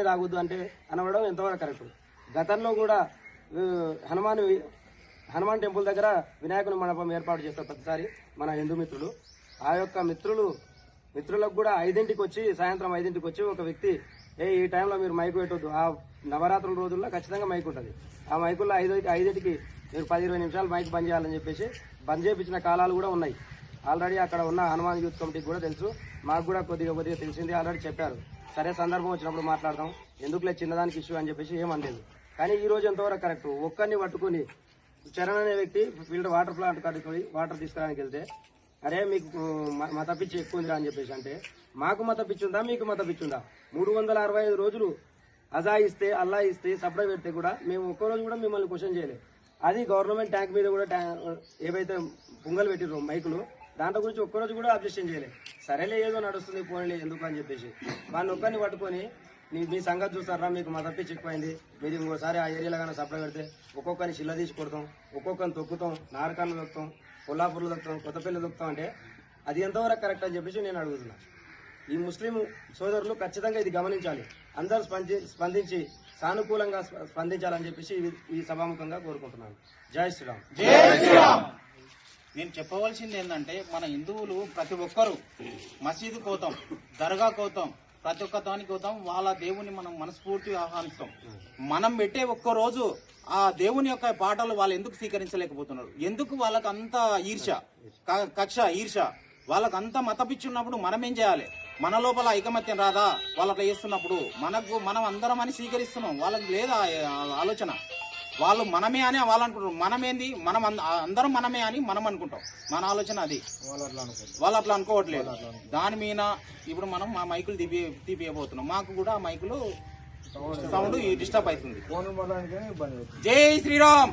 తాగొద్దు అంటే అనవడం ఎంతవరకు కరెక్ట్. గతంలో కూడా హనుమాన్ టెంపుల్ దగ్గర వినాయకుని మండపం ఏర్పాటు చేస్తారు ప్రతిసారి మన హిందూ మిత్రులు. ఆ యొక్క మిత్రులకు కూడా 5ంటికి వచ్చి సాయంత్రం 5ంటికి వచ్చి ఒక వ్యక్తి ఈ టైంలో మీరు మైకు పెట్టొద్దు, ఆ నవరాత్రుల రోజుల్లో ఖచ్చితంగా మైక్ ఉంటుంది, ఆ మైకుల్లో 5ంటికి మీరు 10-20 నిమిషాలు మైక్ బంద్ చేయాలని చెప్పేసి బంద్ చేయించిన కాలాలు కూడా ఉన్నాయి. ఆల్రెడీ అక్కడ ఉన్న హనుమాన్ యూత్ కమిటీకి కూడా తెలుసు, మాకు కూడా కొద్దిగా తెలిసింది, ఆల్రెడీ చెప్పారు. సరే సందర్భం వచ్చినప్పుడు మాట్లాడదాం, ఎందుకులే చిన్నదానికి ఇష్యూ అని చెప్పేసి ఏమనలేదు. కానీ ఈ రోజు ఎంతవరకు కరెక్ట్. ఒక్కరిని పట్టుకుని చరణ్ అనే వ్యక్తి ఫీల్డ్ వాటర్ ప్లాంట్ కాడికి వాటర్ తీసుకురానికి వెళ్తే అరే మీకు మత పిచ్చి ఎక్కువ ఉందిరా అని చెప్పేసి అంటే, మాకు మత పిచ్చి ఉందా మీకు మత పిచ్చి ఉందా? 365 రోజులు అజా ఇస్తే అల్లా ఇస్తే సప్లై పెడితే కూడా మేము ఒక్కరోజు కూడా మిమ్మల్ని క్వశ్చన్ చేయలేదు. అది గవర్నమెంట్ ట్యాంక్ మీద కూడా ఏవైతే పొంగల్ పెట్టిరో మైకులు దాంట్లో గురించి ఒక్కరోజు కూడా అబ్జెక్షన్ చేయలేదు. సరేలే ఏదో నడుస్తుంది పోనీ ఎందుకు అని చెప్పేసి వాడిని ఒక్కరిని పట్టుకొని మీ సంగతి చూస్తారా, మీకు మత పిచ్చి ఎక్కువైంది, మీరు ఇంకోసారి ఆ ఏరియాలో కానీ సప్లై పెడితే ఒక్కొక్కరిని చిల్ల తీసి కొడతాం, ఒక్కొక్కరిని తొక్కుతాం, నారకాన్ని దొక్కుతాం, కొల్లాపూర్లో దొక్కుతాం, కొత్తపల్లి దొక్కుతాం అంటే అది ఎంతవరకు కరెక్ట్ అని చెప్పేసి నేను అడుగుతున్నా. ఈ ముస్లిం సోదరులు ఖచ్చితంగా ఇది గమనించాలి, అందరూ స్పందించి సానుకూలంగా స్పందించాలని చెప్పేసి ఈ సభాముఖంగా కోరుకుంటున్నాను. జై శ్రీరామ్. జై శ్రీరామ్. నేను చెప్పవలసింది ఏంటంటే, మన హిందువులు ప్రతి ఒక్కరూ మసీదు కోతాం, దర్గా కోతాం, ప్రతి ఒక్క దానికి కోతాం, వాళ్ళ దేవుని మనం మనస్ఫూర్తిగా ఆహ్వానిస్తాం. మనం పెట్టే ఒక్క రోజు ఆ దేవుని యొక్క పాటలు వాళ్ళు ఎందుకు స్వీకరించలేకపోతున్నారు? ఎందుకు వాళ్ళకి అంత కక్ష ఈర్ష? వాళ్ళకి అంత మతపిచ్చి ఉన్నప్పుడు మనం ఏం చేయాలి? మన లోపల ఐకమత్యం రాదా? వాళ్ళు అట్లా చేస్తున్నప్పుడు మనం అందరం అని స్వీకరిస్తున్నాం, వాళ్ళకి లేదా ఆలోచన? వాళ్ళు మనమే అని వాళ్ళు అనుకుంటారు, మనమేంది మనం అందరం మనమే అని మనం అనుకుంటాం. మన ఆలోచన అది, వాళ్ళు అట్లా అనుకోవట్లేదు. దాని మీద ఇప్పుడు మనం మా మైకులు తీపియబోతున్నాం, మాకు కూడా ఆ మైకులు సౌండ్ డిస్టర్బ్ అవుతుంది. జై శ్రీరామ్.